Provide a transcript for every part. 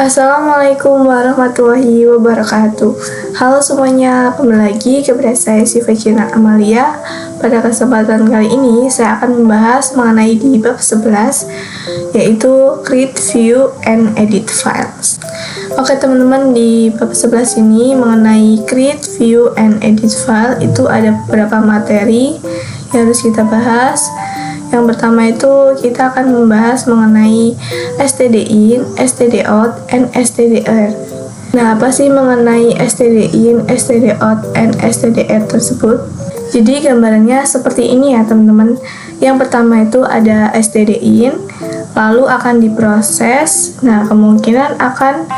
Assalamualaikum warahmatullahi wabarakatuh. Halo semuanya, kembali lagi kepada saya Sifekina Amalia. Pada kesempatan kali ini saya akan membahas mengenai di bab 11, yaitu Create, View, and Edit Files. Oke teman-teman, di bab 11 ini mengenai Create, View, and Edit File itu ada beberapa materi yang harus kita bahas. Yang pertama itu kita akan membahas mengenai stdin, stdout, and stdr. Nah, apa sih mengenai stdin, stdout, and stdr tersebut? Jadi gambarannya seperti ini ya teman-teman. Yang pertama itu ada stdin, lalu akan diproses. Nah, kemungkinan akan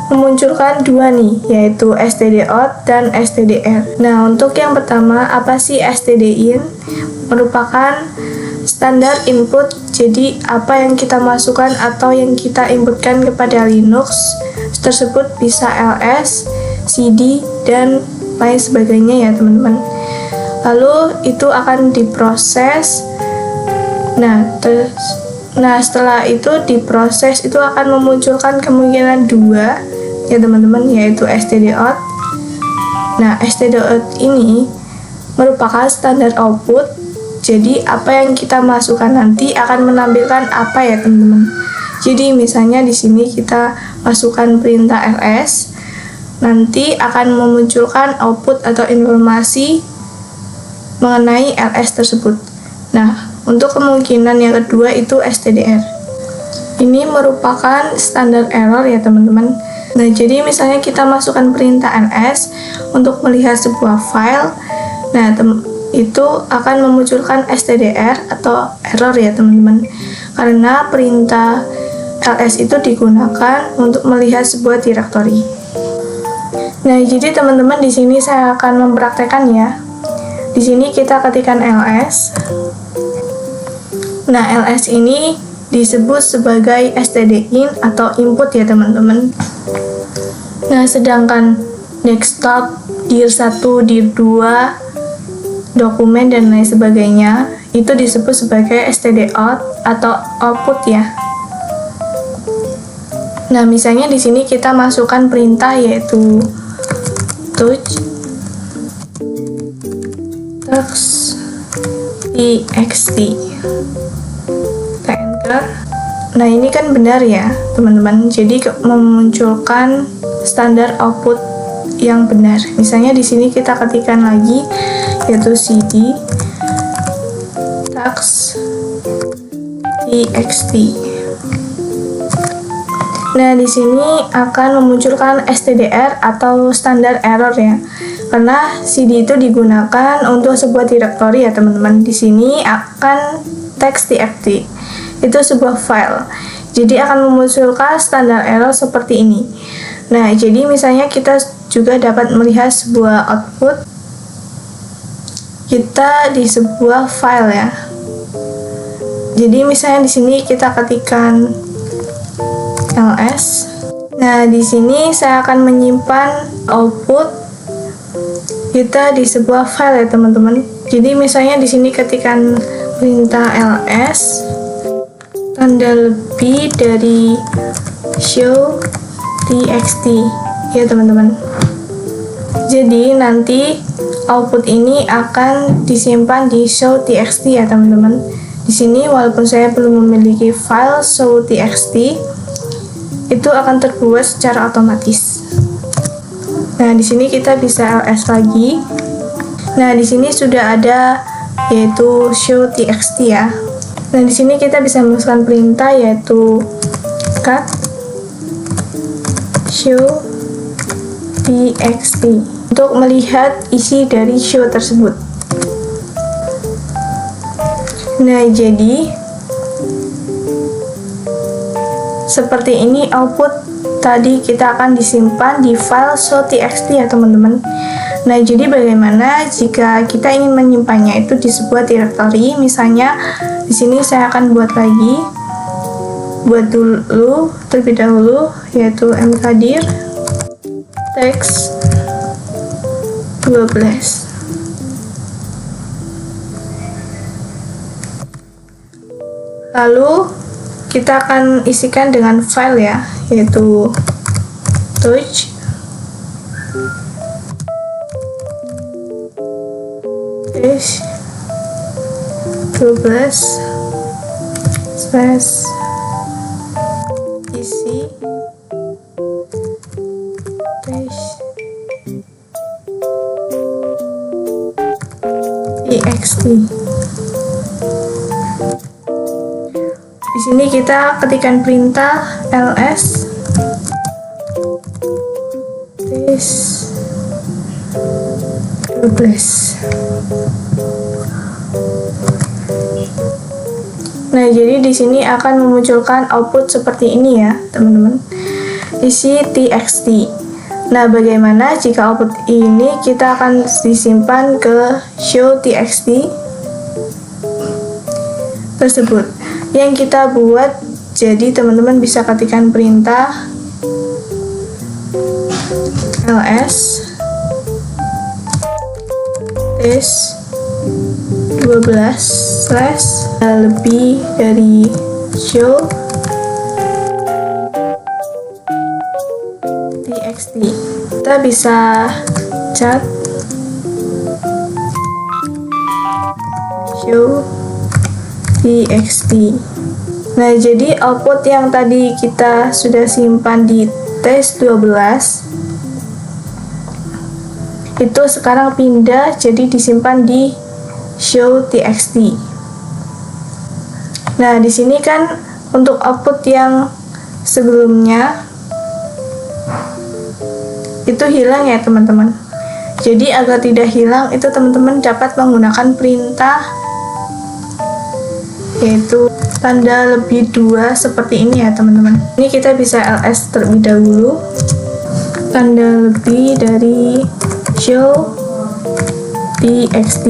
memunculkan dua nih, yaitu stdout dan stdr. Nah, untuk yang pertama, apa sih stdin? Merupakan standar input, jadi apa yang kita masukkan atau yang kita inputkan kepada Linux tersebut bisa ls, cd, dan lain sebagainya ya teman-teman. Lalu itu akan diproses. Nah, setelah itu diproses itu akan memunculkan kemungkinan dua ya teman-teman, yaitu stdout. Nah, stdout ini merupakan standar output. Jadi apa yang kita masukkan nanti akan menampilkan apa ya teman-teman. Jadi misalnya di sini kita masukkan perintah ls, nanti akan memunculkan output atau informasi mengenai ls tersebut. Nah, untuk kemungkinan yang kedua itu stdr. Ini merupakan standar error ya teman-teman. Nah, jadi misalnya kita masukkan perintah ls untuk melihat sebuah file. Nah, itu akan memunculkan stdr atau error ya teman-teman, karena perintah ls itu digunakan untuk melihat sebuah directory. Nah, jadi teman-teman di sini saya akan mempraktekkan ya. Di sini kita ketikkan ls. Nah, ls ini disebut sebagai stdin atau input ya teman-teman. Nah, sedangkan desktop, dir 1, dir 2, dokumen dan lain sebagainya itu disebut sebagai stdout atau output ya. Nah, misalnya di sini kita masukkan perintah yaitu touch txt. Kita enter. Nah, ini kan benar ya teman-teman, jadi memunculkan standar output yang benar. Misalnya di sini kita ketikkan lagi yaitu cd txt. Nah, di sini akan memunculkan stdr atau standar error ya. Karena cd itu digunakan untuk sebuah directory ya teman-teman. Di sini akan txt. Itu sebuah file. Jadi akan memunculkan standar error seperti ini. Nah, jadi misalnya kita juga dapat melihat sebuah output kita di sebuah file ya. Jadi misalnya di sini kita ketikkan ls. Nah, di sini saya akan menyimpan output kita di sebuah file ya teman-teman. Jadi misalnya di sini ketikkan perintah ls tanda lebih dari show txt ya teman-teman. Jadi nanti output ini akan disimpan di show txt ya teman-teman. Di sini walaupun saya belum memiliki file show txt, itu akan terbuat secara otomatis. Nah, di sini kita bisa ls lagi. Nah, di sini sudah ada yaitu show txt ya. Nah, di sini kita bisa memasukkan perintah yaitu cut show txt untuk melihat isi dari show tersebut. Nah, jadi seperti ini output tadi kita akan disimpan di file show txt ya teman-teman. Nah, jadi bagaimana jika kita ingin menyimpannya itu di sebuah directory? Misalnya di sini saya akan buat dulu terlebih dahulu yaitu mkdir text 12. Lalu kita akan isikan dengan file ya, yaitu touch dash 12 slash isi dash txt. Di sini kita ketikkan perintah ls dash 12. Nah, jadi di sini akan memunculkan output seperti ini ya, teman-teman. Isi txt. Nah, bagaimana jika output ini kita akan disimpan ke show txt tersebut yang kita buat. Jadi teman-teman bisa ketikkan perintah ls dash 12 slash lebih dari show txt. Kita bisa cat show txt. Nah, jadi output yang tadi kita sudah simpan di test12 itu sekarang pindah jadi disimpan di show txt. Nah, di sini kan untuk output yang sebelumnya itu hilang ya, teman-teman. Jadi agar tidak hilang itu teman-teman dapat menggunakan perintah yaitu tanda lebih 2 seperti ini ya, teman-teman. Ini kita bisa ls terlebih dahulu. Tanda lebih dari show txt.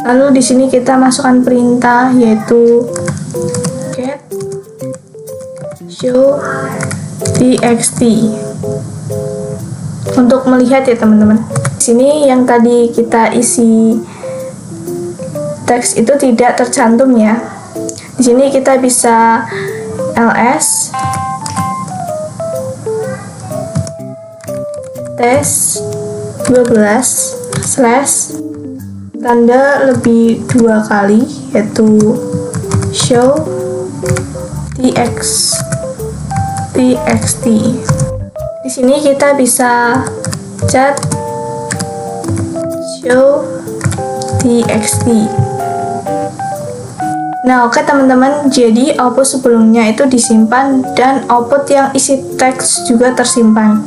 Lalu di sini kita masukkan perintah yaitu get show txt untuk melihat ya, teman-teman. Di sini yang tadi kita isi teks itu tidak tercantum ya. Di sini kita bisa ls test 12 slash tanda lebih 2 kali yaitu show txt. Di sini kita bisa cat show txt. Nah, oke teman-teman, jadi output sebelumnya itu disimpan dan output yang isi teks juga tersimpan.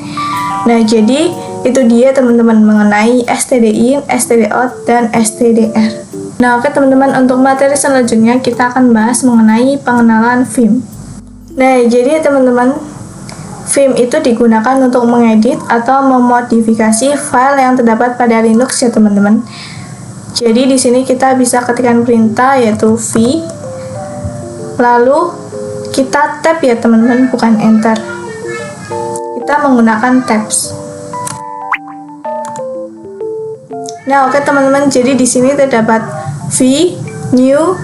Nah, jadi itu dia teman-teman mengenai stdin, stdout, dan stdr. Nah, oke teman-teman, untuk materi selanjutnya kita akan bahas mengenai pengenalan Vim. Nah, jadi teman-teman, Vim itu digunakan untuk mengedit atau memodifikasi file yang terdapat pada Linux ya, teman-teman. Jadi di sini kita bisa ketikkan perintah yaitu v, lalu kita tab ya, teman-teman, bukan enter. Kita menggunakan tabs. Nah, oke teman-teman, jadi di sini terdapat v, new,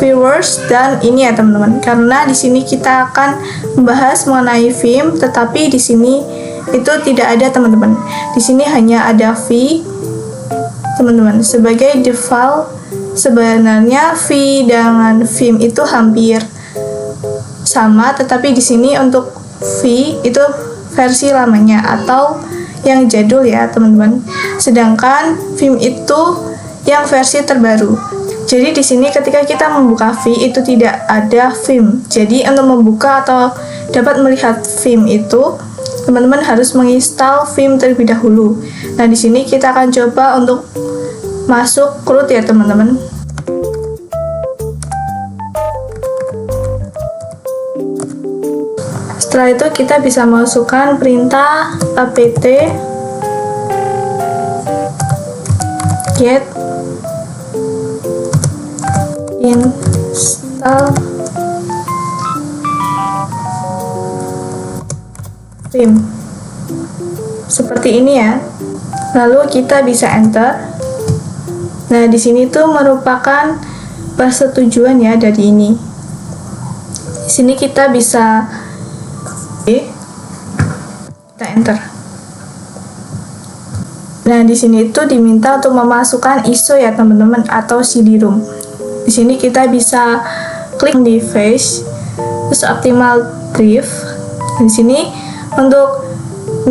viewers, dan ini ya, teman-teman. Karena di sini kita akan membahas mengenai Vim, tetapi di sini itu tidak ada, teman-teman. Di sini hanya ada v, teman-teman. Sebagai default, sebenarnya v dengan Vim itu hampir sama, tetapi di sini untuk v itu versi lamanya atau yang jadul ya, teman-teman. Sedangkan Vim itu yang versi terbaru. Jadi di sini ketika kita membuka V itu tidak ada Vim. Jadi untuk membuka atau dapat melihat Vim itu teman-teman harus menginstal Vim terlebih dahulu. Nah, di sini kita akan coba untuk masuk root ya, teman-teman. Setelah itu kita bisa masukkan perintah apt get install Vim seperti ini ya. Lalu kita bisa enter. Nah, di sini tuh merupakan persetujuan ya dari ini. Di sini kita bisa Kita enter. Nah, di sini itu diminta untuk memasukkan ISO ya teman-teman, atau CD-ROM. Di sini kita bisa klik device, terus optimal drive. Di sini untuk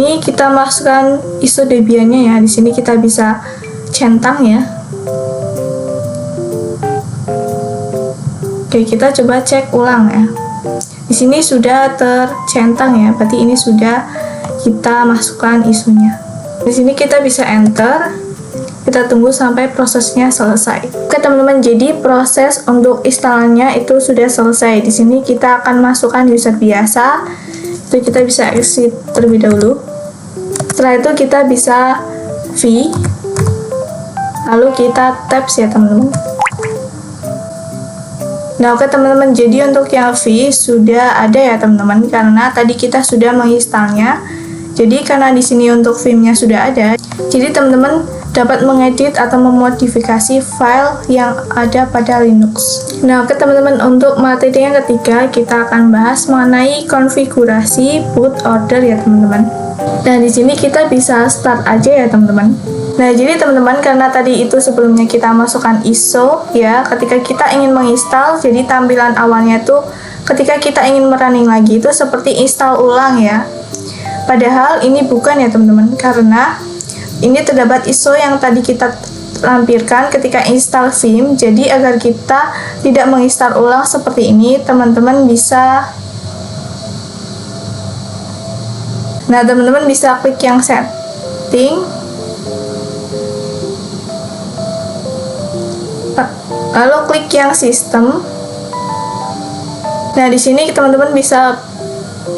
ini kita masukkan ISO Debian-nya ya. Di sini kita bisa centang ya. Oke, kita coba cek ulang ya. Di sini sudah tercentang ya, berarti ini sudah kita masukkan ISO-nya. Di sini kita bisa enter. Kita tunggu sampai prosesnya selesai. Oke teman-teman, jadi proses untuk installannya itu sudah selesai. Di sini kita akan masukkan user biasa. Itu kita bisa exit terlebih dahulu. Setelah itu kita bisa V. Lalu kita tabs ya teman-teman. Nah, oke teman-teman, jadi untuk yang V sudah ada ya teman-teman, karena tadi kita sudah menginstalnya. Jadi karena di sini untuk Vim-nya sudah ada, jadi teman-teman dapat mengedit atau memodifikasi file yang ada pada Linux. Nah, oke teman-teman, untuk materi yang ketiga kita akan bahas mengenai konfigurasi boot order ya teman-teman. Nah, di sini kita bisa start aja ya teman-teman. Nah, jadi teman-teman, karena tadi itu sebelumnya kita masukkan ISO ya, ketika kita ingin menginstal, jadi tampilan awalnya tuh ketika kita ingin merunning lagi itu seperti install ulang ya. Padahal ini bukan ya teman-teman, karena ini terdapat ISO yang tadi kita lampirkan ketika install Vim. Jadi agar kita tidak menginstal ulang seperti ini, teman-teman bisa klik yang setting, lalu klik yang sistem. Nah, di sini teman-teman bisa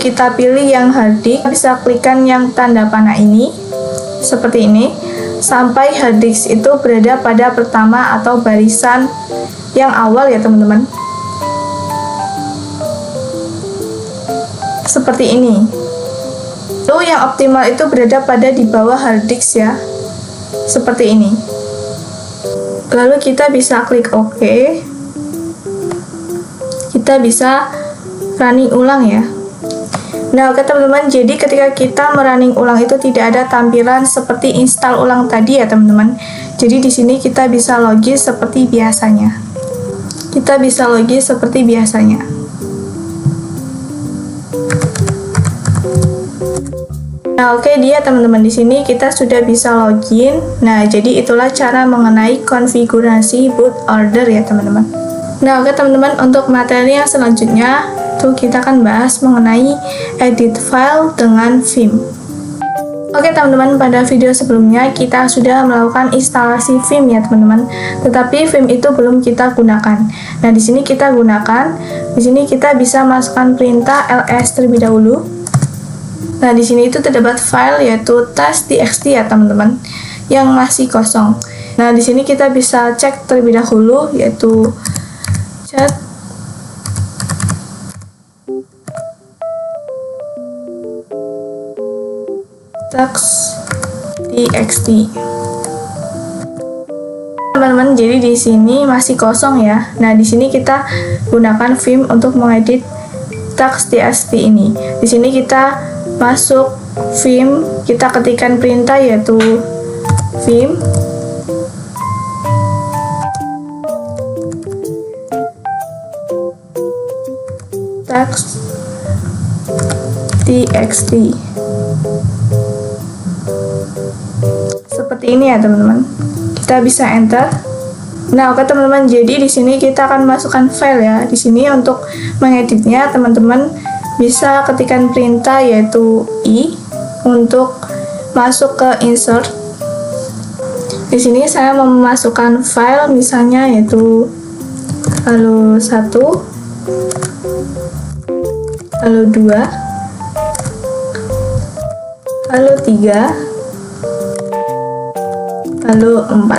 kita pilih yang harddisk, bisa klikkan yang tanda panah ini seperti ini sampai harddisk itu berada pada pertama atau barisan yang awal ya teman-teman, seperti ini. Lalu yang optimal itu berada pada di bawah harddisk ya, seperti ini. Lalu kita bisa klik OK. Kita bisa running ulang ya. Nah, oke teman-teman, jadi ketika kita merunning ulang itu tidak ada tampilan seperti install ulang tadi ya teman-teman. Jadi di sini kita bisa login seperti biasanya. Nah, oke dia teman-teman, di sini kita sudah bisa login. Nah, jadi itulah cara mengenai konfigurasi boot order ya teman-teman. Nah, oke teman-teman, untuk materi yang selanjutnya tuh kita akan bahas mengenai edit file dengan Vim. Oke teman-teman, pada video sebelumnya kita sudah melakukan instalasi Vim ya teman-teman. Tetapi Vim itu belum kita gunakan. Nah, di sini kita gunakan. Di sini kita bisa masukkan perintah ls terlebih dahulu. Nah, di sini itu terdapat file yaitu test.txt ya teman-teman, yang masih kosong. Nah, di sini kita bisa cek terlebih dahulu yaitu chat txt. Teman-teman, jadi di sini masih kosong ya. Nah, di sini kita gunakan Vim untuk mengedit txt ini. Di sini kita masuk Vim, kita ketikkan perintah yaitu Vim txt. Seperti ini ya teman-teman. Kita bisa enter. Nah, oke teman-teman, jadi di sini kita akan masukkan file ya. Di sini untuk mengeditnya teman-teman bisa ketikkan perintah yaitu i untuk masuk ke insert. Di sini saya mau memasukkan file misalnya yaitu halo1, halo2, halo3, halo4.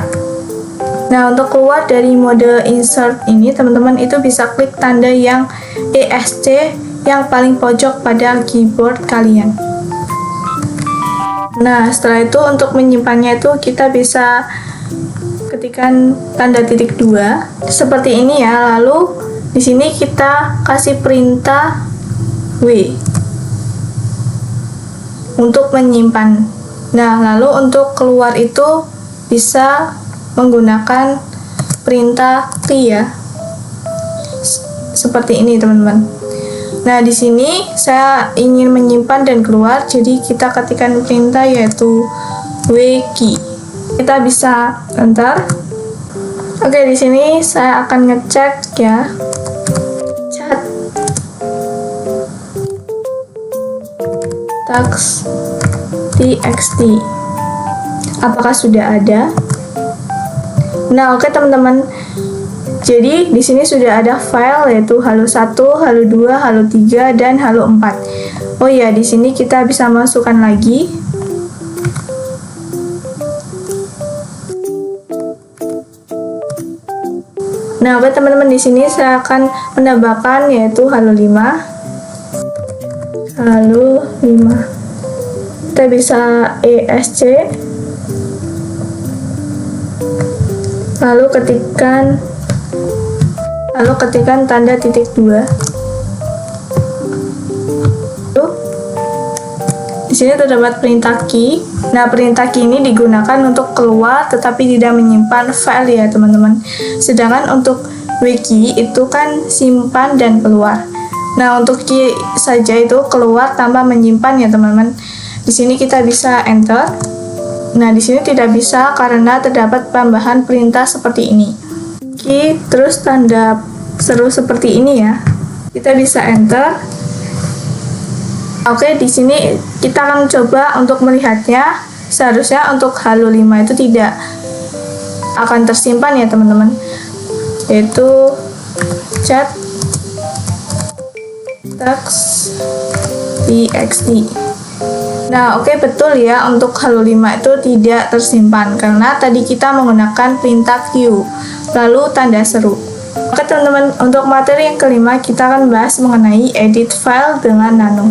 Nah, untuk keluar dari mode insert ini teman-teman itu bisa klik tanda yang ESC yang paling pojok pada keyboard kalian. Nah, setelah itu untuk menyimpannya itu kita bisa ketikkan tanda titik 2 seperti ini ya. Lalu di sini kita kasih perintah W. untuk menyimpan. Nah, lalu untuk keluar itu bisa menggunakan perintah clear seperti ini, teman-teman. Nah, di sini saya ingin menyimpan dan keluar, jadi kita ketikkan perintah yaitu wkey. Kita bisa enter. Oke, di sini saya akan ngecek ya. Chat txt. Apakah sudah ada? Nah, oke teman-teman. Jadi di sini sudah ada file yaitu halo1, halo2, halo3 dan halo4. Oh ya, di sini kita bisa masukkan lagi. Nah, oke teman-teman, di sini saya akan menambahkan yaitu halo5. Kita bisa esc, lalu ketikkan tanda titik 2. Di sini terdapat perintah key. Nah, perintah key ini digunakan untuk keluar tetapi tidak menyimpan file ya, teman-teman. Sedangkan untuk wkey itu kan simpan dan keluar. Nah, untuk key saja itu keluar tanpa menyimpan ya, teman-teman. Di sini kita bisa enter. Nah, di sini tidak bisa karena terdapat tambahan perintah seperti ini. Key terus tanda seru seperti ini ya. Kita bisa enter. Oke, di sini kita akan coba untuk melihatnya. Seharusnya untuk halo5 itu tidak akan tersimpan ya, teman-teman. Yaitu chat txt. Nah, oke, betul ya, untuk halo5 itu tidak tersimpan karena tadi kita menggunakan perintah q lalu tanda seru. Oke teman-teman, untuk materi yang kelima kita akan bahas mengenai edit file dengan nano.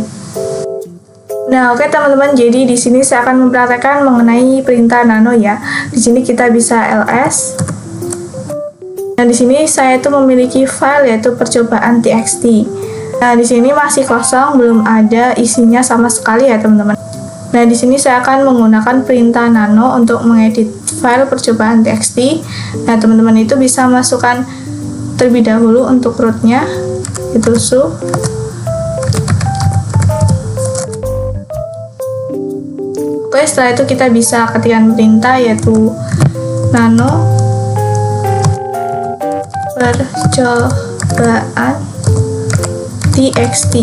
Nah, oke teman-teman, jadi di sini saya akan mempraktekkan mengenai perintah nano ya. Di sini kita bisa ls. Nah, di sini saya itu memiliki file yaitu percobaan txt. Nah, di sini masih kosong, belum ada isinya sama sekali ya, teman-teman. Nah, di sini saya akan menggunakan perintah nano untuk mengedit file percobaan txt. Nah, teman-teman itu bisa masukkan terlebih dahulu untuk rootnya, itu su. Oke, setelah itu kita bisa ketikkan perintah yaitu nano percobaan txt.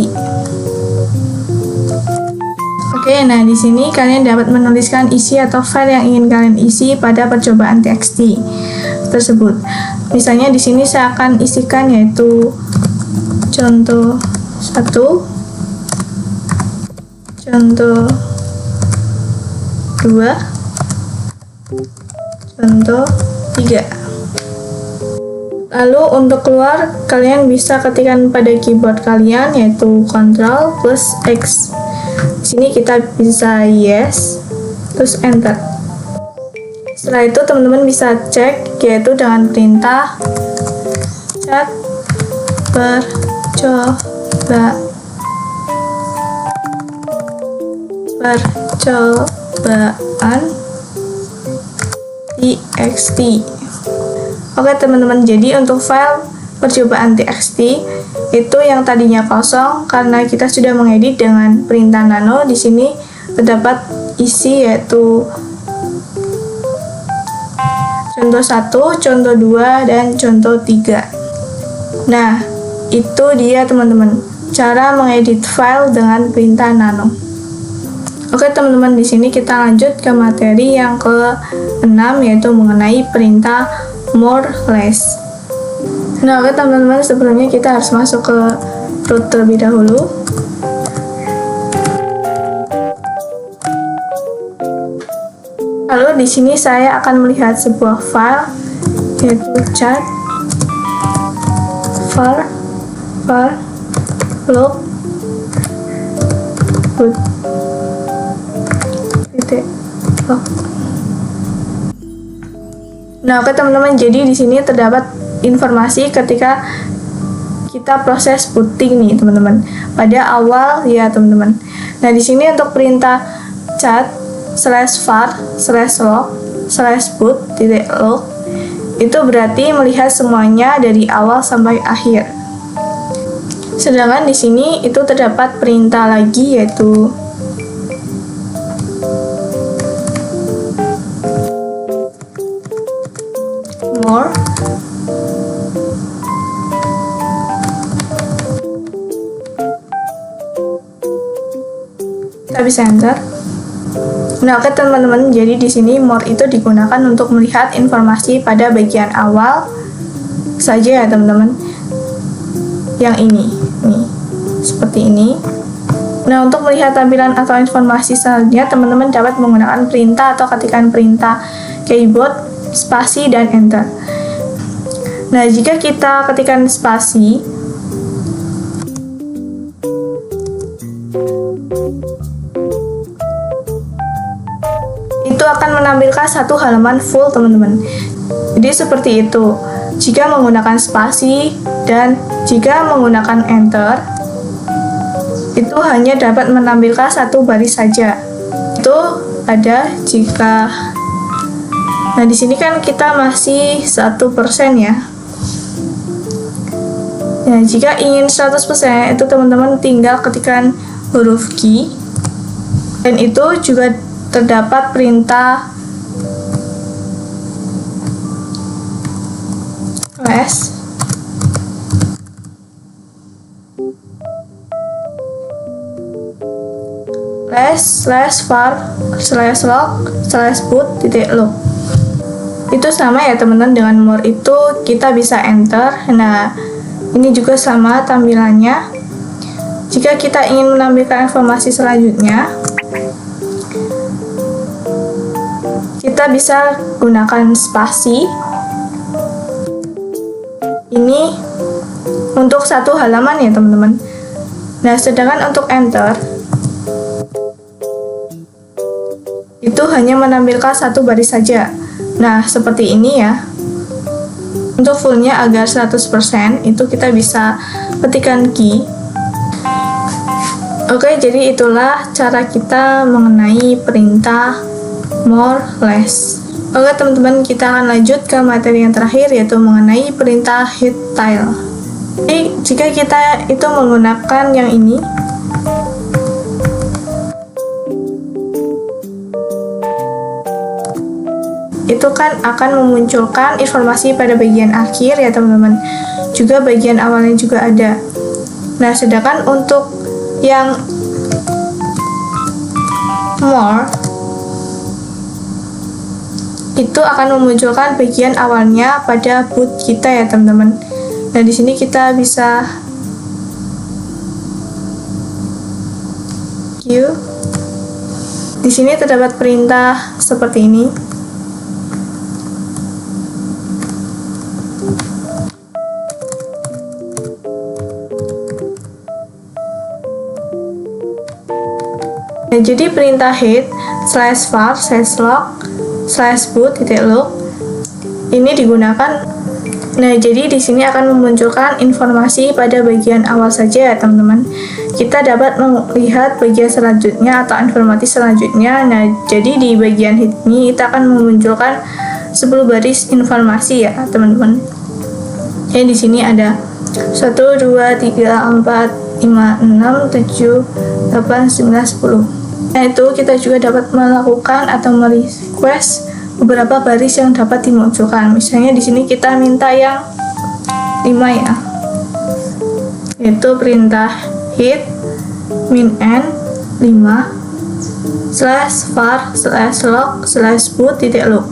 Oke, nah di sini kalian dapat menuliskan isi atau file yang ingin kalian isi pada percobaan txt tersebut. Misalnya di sini saya akan isikan yaitu contoh 1, contoh 2, contoh 3. Lalu untuk keluar kalian bisa ketikkan pada keyboard kalian yaitu Ctrl plus X. Di sini kita bisa yes, terus enter. Setelah itu teman-teman bisa cek yaitu dengan perintah chat percobaan txt. Oke teman-teman, jadi untuk file percobaan txt itu yang tadinya kosong karena kita sudah mengedit dengan perintah nano. Di sini terdapat isi yaitu contoh 1, contoh 2, dan contoh 3. Nah, itu dia teman-teman, cara mengedit file dengan perintah nano. Oke teman-teman, di sini kita lanjut ke materi yang ke-6 yaitu mengenai perintah more less. Nah, oke teman-teman, sebelumnya kita harus masuk ke root terlebih dahulu. Lalu di sini saya akan melihat sebuah file yaitu chat var log root log. Nah, oke teman-teman, jadi di sini terdapat informasi ketika kita proses booting nih teman-teman pada awal ya teman-teman. Nah, di sini untuk perintah cat /var/log/boot.log itu berarti melihat semuanya dari awal sampai akhir. Sedangkan di sini itu terdapat perintah lagi yaitu more. Kita bisa enter. Nah, oke teman-teman, jadi di sini more itu digunakan untuk melihat informasi pada bagian awal saja ya teman-teman. Yang ini, nih, seperti ini. Nah, untuk melihat tampilan atau informasi selanjutnya, teman-teman dapat menggunakan perintah atau ketikan perintah keyboard, spasi, dan enter. Nah, jika kita ketikkan spasi, itu akan menampilkan satu halaman full teman-teman. Jadi seperti itu jika menggunakan spasi, dan jika menggunakan enter itu hanya dapat menampilkan satu baris saja. Itu ada jika, nah di sini kan kita masih 1% ya. Nah, jika ingin 100% itu teman-teman tinggal ketikkan huruf Q, dan itu juga terdapat perintah /var/log/boot.log. Itu sama ya teman-teman, dengan more itu kita bisa enter. Nah, ini juga sama tampilannya. Jika kita ingin menampilkan informasi selanjutnya, kita bisa gunakan spasi. Ini untuk satu halaman ya teman-teman. Nah, sedangkan untuk enter itu hanya menampilkan satu baris saja. Nah, seperti ini ya. Untuk fullnya agar 100% itu kita bisa ketikkan key. Oke, jadi itulah cara kita mengenai perintah more less. Oke teman-teman, kita akan lanjut ke materi yang terakhir yaitu mengenai perintah hit tile. Jadi jika kita itu menggunakan yang ini, itu kan akan memunculkan informasi pada bagian akhir ya teman-teman, juga bagian awalnya juga ada. Nah, sedangkan untuk yang more itu akan memunculkan bagian awalnya pada boot kita ya teman-teman. Nah, di sini kita bisa Q. Di sini terdapat perintah seperti ini. Nah, jadi perintah hit /var/log/boot.log ini digunakan. Nah, jadi di sini akan memunculkan informasi pada bagian awal saja ya teman-teman. Kita dapat melihat bagian selanjutnya atau informasi selanjutnya. Nah, jadi di bagian hit ini kita akan memunculkan 10 baris informasi ya teman-teman. Jadi di sini ada 1, 2, 3, 4, 5, 6, 7, 8, 9, 10. Nah, itu kita juga dapat melakukan atau merequest beberapa baris yang dapat dimunculkan. Misalnya di sini kita minta yang 5 ya, yaitu perintah hit min n 5 /var/log/boot.log.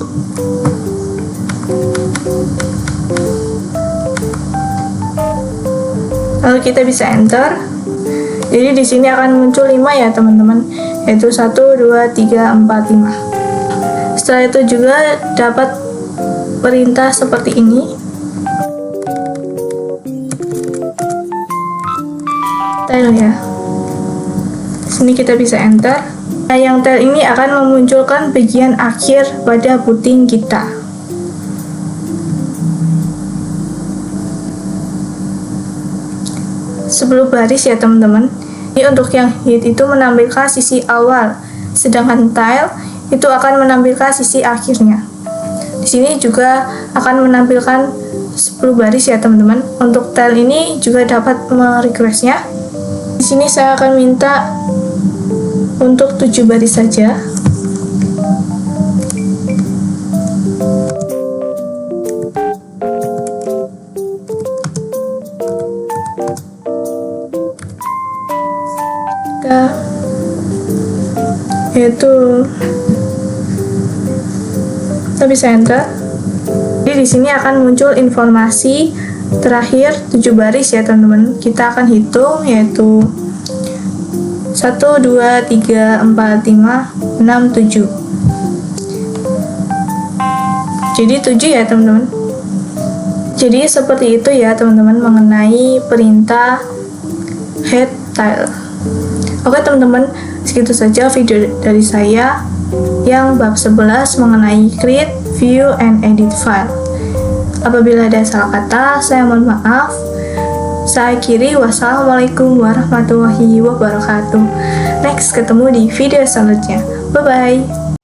Lalu kita bisa enter. Jadi di sini akan muncul 5 ya teman-teman, yaitu 1, 2, 3, 4, 5. Setelah itu juga dapat perintah seperti ini. Tile ya. Sini kita bisa enter. Nah, yang tile ini akan memunculkan bagian akhir pada booting kita. Sebelum baris ya teman-teman. Jadi untuk yang hid itu menampilkan sisi awal, sedangkan tile itu akan menampilkan sisi akhirnya. Di sini juga akan menampilkan 10 baris ya teman-teman. Untuk tile ini juga dapat merequestnya. Di sini saya akan minta untuk 7 baris saja. Yaitu kita bisa enter. Jadi di sini akan muncul informasi terakhir 7 baris ya teman-teman. Kita akan hitung yaitu 1, 2, 3, 4, 5, 6, 7. Jadi 7 ya teman-teman. Jadi seperti itu ya teman-teman mengenai perintah head tile. Oke teman-teman, segitu saja video dari saya yang bab 11 mengenai create, view, and edit file. Apabila ada salah kata, saya mohon maaf. Saya akhiri, wassalamualaikum warahmatullahi wabarakatuh. Next, ketemu di video selanjutnya. Bye-bye.